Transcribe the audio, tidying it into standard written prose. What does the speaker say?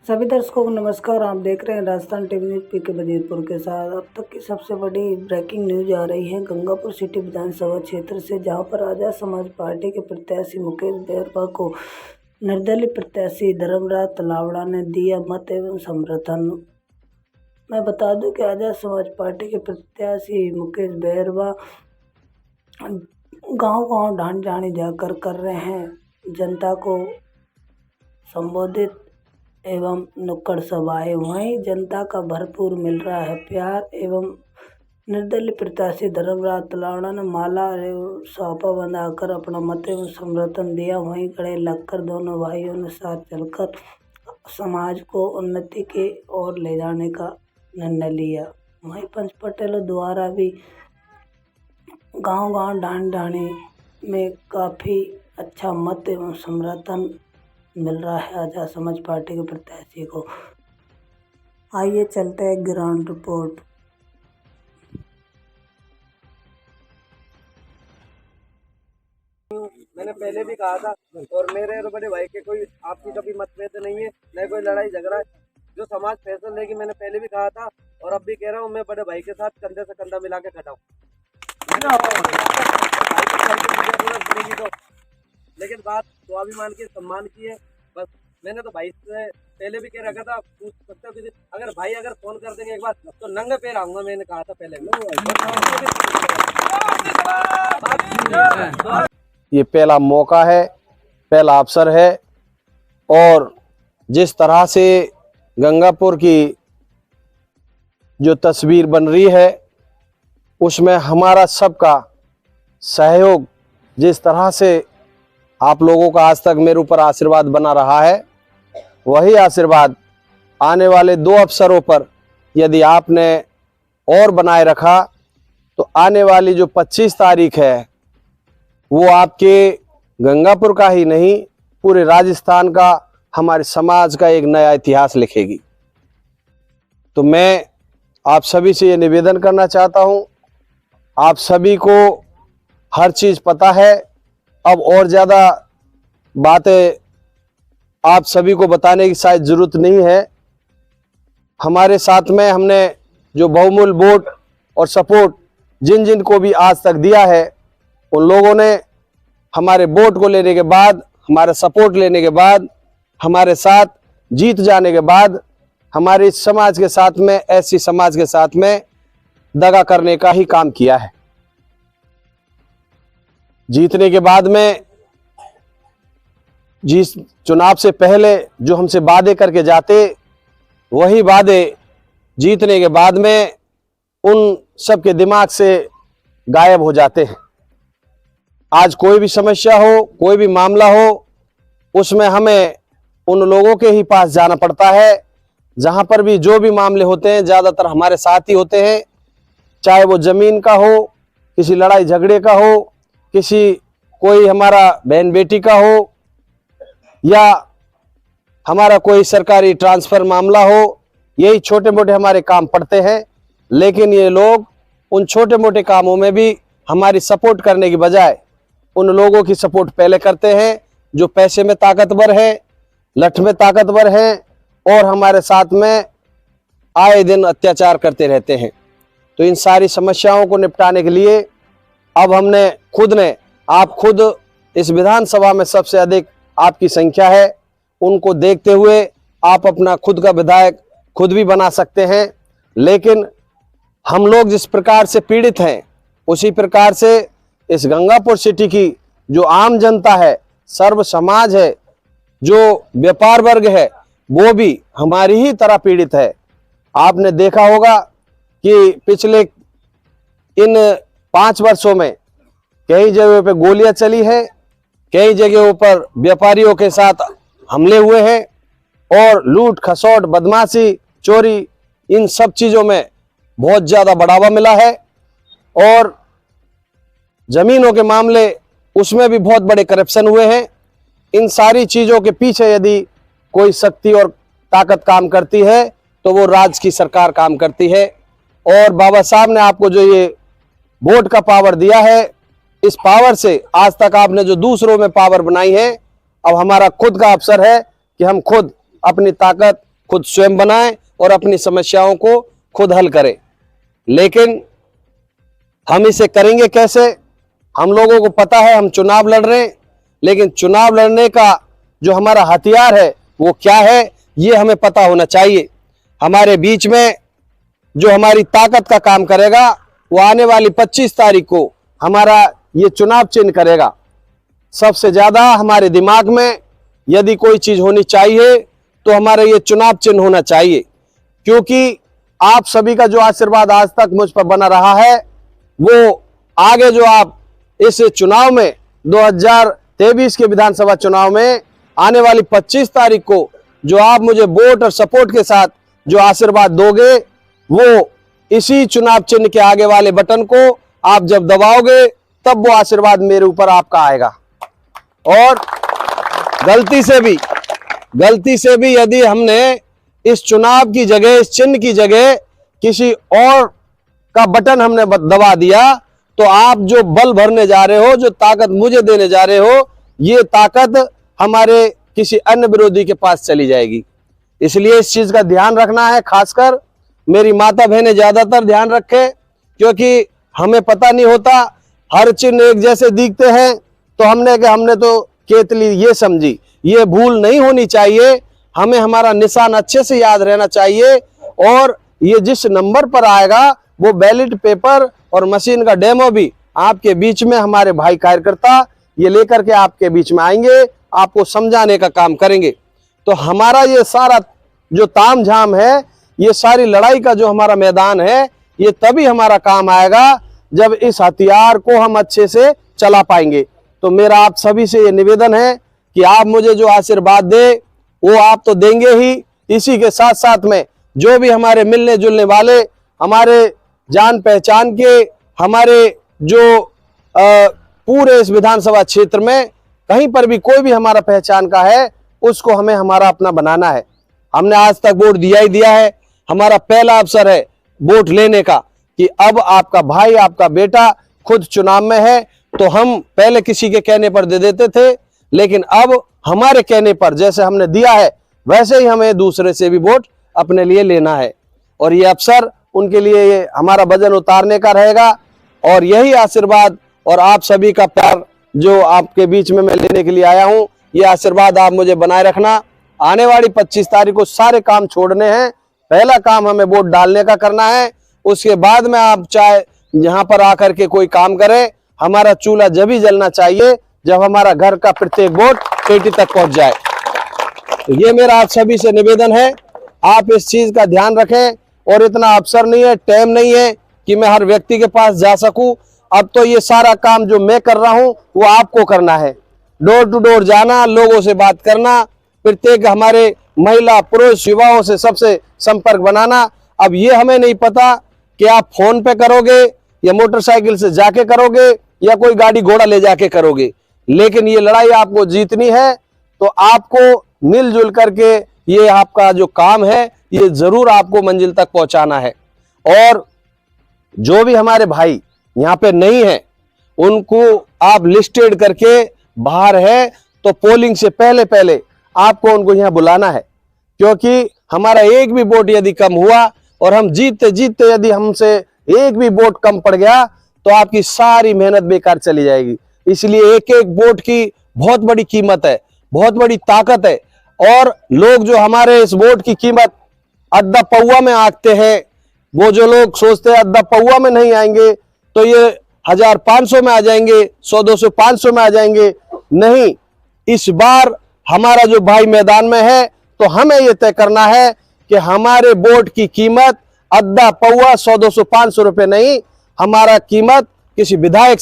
सभी दर्शकों को नमस्कार। आप देख रहे हैं राजस्थान टीवी न्यूज पीके बजीरपुर के साथ। अब तक की सबसे बड़ी ब्रेकिंग न्यूज आ रही है गंगापुर सिटी विधानसभा क्षेत्र से, जहां पर आजाद समाज पार्टी के प्रत्याशी मुकेश बैरवा को निर्दलीय प्रत्याशी धर्मराज तलावड़ा ने दिया मत एवं समर्थन। मैं बता दूं कि आजाद समाज पार्टी के प्रत्याशी मुकेश बैरवा गांव-गांव ढांढ-ढाणी जाकर कर रहे हैं जनता को संबोधित एवं नुक्कड़ सभाएं। वहीं जनता का भरपूर मिल रहा है प्यार एवं निर्दलीय प्रत्याशी धर्मराज तलावड़ा ने माला एवं साफा बनाकर अपना मत एवं समर्थन दिया। वहीं गले लगकर दोनों भाइयों ने साथ चलकर समाज को उन्नति की ओर ले जाने का निर्णय लिया। वहीं पंच पटेलों द्वारा भी गांव-गांव ढांढ-ढाणी में काफ़ी अच्छा मत एवं समर्थन मिल रहा है आजाद समाज पार्टी के प्रत्याशी को। आइए चलते हैं ग्राउंड रिपोर्ट। मैंने पहले भी कहा था और मेरे और बड़े भाई के कोई आपसी कभी मतभेद नहीं है, न कोई लड़ाई झगड़ा है। जो समाज फैसला लेगी मैंने पहले भी कहा था और अब भी कह रहा हूँ, मैं बड़े भाई के साथ कंधे से कंधा मिला के खड़ा हूँ। तो लेकिन बात स्वाभिमान की, सम्मान की है। बस मैंने तो भाई से पहले भी कह रखा था, पूछ सकते हो किसी अगर भाई अगर फोन कर देंगे एक बार तो नंगे पैर आऊंगा। मैंने कहा था पहले। ये पहला मौका है, पहला अवसर है और जिस तरह से गंगापुर की जो तस्वीर बन रही है उसमें हमारा सबका सहयोग, जिस तरह से आप लोगों का आज तक मेरे ऊपर आशीर्वाद बना रहा है, वही आशीर्वाद आने वाले 2 अवसरों पर यदि आपने और बनाए रखा तो आने वाली जो 25 तारीख है वो आपके गंगापुर का ही नहीं पूरे राजस्थान का, हमारे समाज का एक नया इतिहास लिखेगी। तो मैं आप सभी से ये निवेदन करना चाहता हूँ, आप सभी को हर चीज़ पता है, अब और ज़्यादा बातें आप सभी को बताने की शायद ज़रूरत नहीं है। हमारे साथ में हमने जो बहुमूल्य वोट और सपोर्ट जिन जिन को भी आज तक दिया है, उन लोगों ने हमारे वोट को लेने के बाद, हमारा सपोर्ट लेने के बाद, हमारे साथ जीत जाने के बाद हमारे इस समाज के साथ में, ऐसी समाज के साथ में दगा करने का ही काम किया है। जीतने के बाद में, जिस चुनाव से पहले जो हमसे वादे करके जाते, वही वादे जीतने के बाद में उन सबके दिमाग से गायब हो जाते हैं। आज कोई भी समस्या हो, कोई भी मामला हो, उसमें हमें उन लोगों के ही पास जाना पड़ता है जहां पर भी जो भी मामले होते हैं ज़्यादातर हमारे साथ ही होते हैं। चाहे वो ज़मीन का हो, किसी लड़ाई झगड़े का हो, किसी कोई हमारा बहन बेटी का हो, या हमारा कोई सरकारी ट्रांसफ़र मामला हो, यही छोटे मोटे हमारे काम पड़ते हैं। लेकिन ये लोग उन छोटे मोटे कामों में भी हमारी सपोर्ट करने की बजाय उन लोगों की सपोर्ट पहले करते हैं जो पैसे में ताकतवर हैं, लठ में ताकतवर हैं और हमारे साथ में आए दिन अत्याचार करते रहते हैं। तो इन सारी समस्याओं को निपटाने के लिए अब हमने आप खुद इस विधानसभा में सबसे अधिक आपकी संख्या है, उनको देखते हुए आप अपना खुद का विधायक खुद भी बना सकते हैं। लेकिन हम लोग जिस प्रकार से पीड़ित हैं, उसी प्रकार से इस गंगापुर सिटी की जो आम जनता है, सर्व समाज है, जो व्यापार वर्ग है, वो भी हमारी ही तरह पीड़ित है। आपने देखा होगा कि पिछले इन 5 वर्षों में कई जगहों पे गोलियां चली है, कई जगहों पर व्यापारियों के साथ हमले हुए हैं और लूट खसोट, बदमाशी, चोरी, इन सब चीज़ों में बहुत ज़्यादा बढ़ावा मिला है। और ज़मीनों के मामले, उसमें भी बहुत बड़े करप्शन हुए हैं। इन सारी चीज़ों के पीछे यदि कोई शक्ति और ताकत काम करती है तो वो राज्य की सरकार काम करती है। और बाबा साहब ने आपको जो ये वोट का पावर दिया है, इस पावर से आज तक आपने जो दूसरों में पावर बनाई है, अब हमारा खुद का अवसर है कि हम खुद अपनी ताकत खुद स्वयं बनाएं और अपनी समस्याओं को खुद हल करें। लेकिन हम इसे करेंगे कैसे? हम लोगों को पता है हम चुनाव लड़ रहे हैं, लेकिन चुनाव लड़ने का जो हमारा हथियार है वो क्या है, ये हमें पता होना चाहिए। हमारे बीच में जो हमारी ताकत का काम करेगा वो आने वाली 25 तारीख को हमारा ये चुनाव चिन्ह करेगा। सबसे ज्यादा हमारे दिमाग में यदि कोई चीज होनी चाहिए तो हमारा ये चुनाव चिन्ह होना चाहिए, क्योंकि आप सभी का जो आशीर्वाद आज तक मुझ पर बना रहा है वो आगे जो आप इस चुनाव में 2023 के विधानसभा चुनाव में आने वाली 25 तारीख को जो आप मुझे वोट और सपोर्ट के साथ जो आशीर्वाद दोगे, वो इसी चुनाव चिन्ह के आगे वाले बटन को आप जब दबाओगे तब वो आशीर्वाद मेरे ऊपर आपका आएगा। और गलती से भी यदि हमने इस चुनाव की जगह, इस चिन्ह की जगह किसी और का बटन हमने दबा दिया तो आप जो बल भरने जा रहे हो, जो ताकत मुझे देने जा रहे हो, ये ताकत हमारे किसी अन्य विरोधी के पास चली जाएगी। इसलिए इस चीज का ध्यान रखना है, खासकर मेरी माता बहनें ज्यादातर ध्यान रखें, क्योंकि हमें पता नहीं होता, हर चिन्ह एक जैसे दिखते हैं तो हमने तो केतली ये समझी। ये भूल नहीं होनी चाहिए। हमें हमारा निशान अच्छे से याद रहना चाहिए और ये जिस नंबर पर आएगा वो बैलेट पेपर और मशीन का डेमो भी आपके बीच में हमारे भाई कार्यकर्ता ये लेकर के आपके बीच में आएंगे, आपको समझाने का काम करेंगे। तो हमारा ये सारा जो तामझाम है, ये सारी लड़ाई का जो हमारा मैदान है, ये तभी हमारा काम आएगा जब इस हथियार को हम अच्छे से चला पाएंगे। तो मेरा आप सभी से ये निवेदन है कि आप मुझे जो आशीर्वाद दे वो आप तो देंगे ही, इसी के साथ साथ में जो भी हमारे मिलने जुलने वाले, हमारे जान पहचान के, हमारे जो पूरे इस विधानसभा क्षेत्र में कहीं पर भी कोई भी हमारा पहचान का है, उसको हमें हमारा अपना बनाना है। हमने आज तक वोट दिया ही दिया है। हमारा पहला अवसर है वोट लेने का कि अब आपका भाई, आपका बेटा खुद चुनाव में है। तो हम पहले किसी के कहने पर दे देते थे, लेकिन अब हमारे कहने पर जैसे हमने दिया है वैसे ही हमें दूसरे से भी वोट अपने लिए लेना है। और ये अवसर उनके लिए ये हमारा वजन उतारने का रहेगा। और यही आशीर्वाद और आप सभी का प्यार जो आपके बीच में मैं लेने के लिए आया हूं, ये आशीर्वाद आप मुझे बनाए रखना। आने वाली 25 तारीख को सारे काम छोड़ने हैं। पहला काम हमें वोट डालने का करना है। उसके बाद में आप चाहे यहाँ पर आकर के कोई काम करें, हमारा चूल्हा जब ही जलना चाहिए जब हमारा घर का प्रत्येक वोट पेटी तक पहुंच जाए। तो ये मेरा आप सभी से निवेदन है, आप इस चीज का ध्यान रखें। और इतना अवसर नहीं है, टाइम नहीं है कि मैं हर व्यक्ति के पास जा सकूं। अब तो ये सारा काम जो मैं कर रहा हूं वो आपको करना है। डोर टू डोर जाना, लोगों से बात करना, प्रत्येक हमारे महिला, पुरुष, युवाओं से सबसे संपर्क बनाना। अब ये हमें नहीं पता कि आप फोन पे करोगे या मोटरसाइकिल से जाके करोगे या कोई गाड़ी घोड़ा ले जाके करोगे, लेकिन ये लड़ाई आपको जीतनी है। तो आपको मिलजुल करके ये आपका जो काम है ये जरूर आपको मंजिल तक पहुंचाना है। और जो भी हमारे भाई यहाँ पे नहीं है उनको आप लिस्टेड करके बाहर है तो पोलिंग से पहले पहले आपको उनको यहाँ बुलाना है, क्योंकि हमारा एक भी वोट यदि कम हुआ और हम जीतते जीतते यदि हमसे एक भी वोट कम पड़ गया तो आपकी सारी मेहनत बेकार चली जाएगी। इसलिए एक एक वोट की बहुत बड़ी कीमत है, बहुत बड़ी ताकत है। और लोग जो हमारे इस वोट की कीमत अद्धा पौवा में आंकते हैं, वो जो लोग सोचते हैं अद्धा पौवा में नहीं आएंगे तो ये 1500 में आ जाएंगे, 100, 200, 500 में आ जाएंगे। नहीं, इस बार हमारा जो भाई मैदान में है तो हमें यह तय करना है कि हमारे वोट की कीमत अद्धा पौवा, 100, 200, 500 रुपए नहीं, हमारा कीमत किसी विधायक